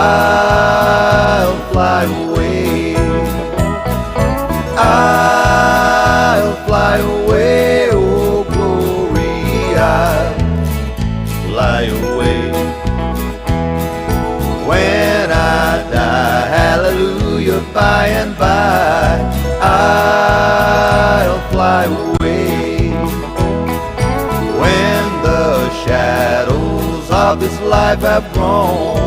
I'll fly away. I'll fly away, oh glory, I'll fly away. When I die, hallelujah, by and by, I'll fly away. When the shadows of this life have grown,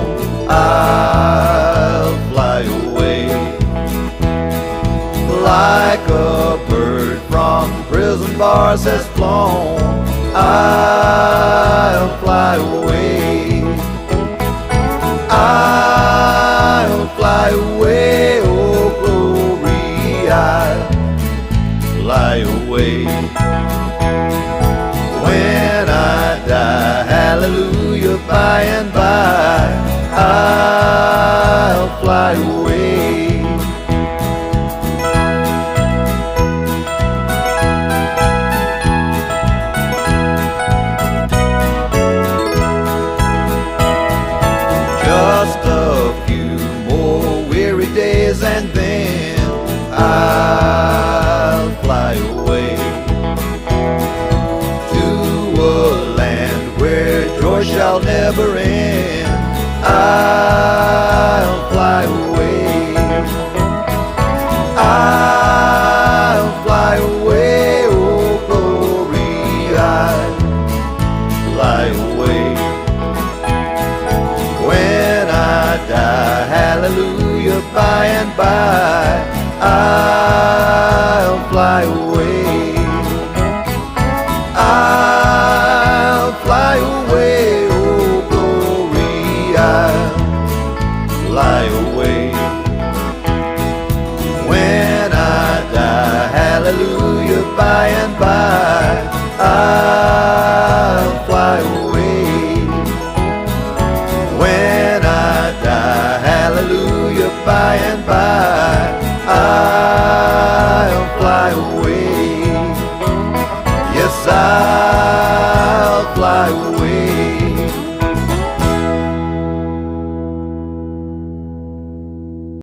I'll fly away. Like a bird from prison bars has flown, I'll fly away. I'll fly away, oh glory, I'll fly away. When I die, hallelujah, by and by, I'll fly away. Just a few more weary days and then I'll fly away to a land where joy shall never end. I'll fly away. I'll fly away, oh glory, I'll fly away. When I die, hallelujah, by and by, I'll fly away. I'll fly away, oh glory, I'll fly away. When I die, hallelujah, by and by, I'll fly away. When I die, hallelujah, by and by, I'll fly away. Yes, I'll fly away.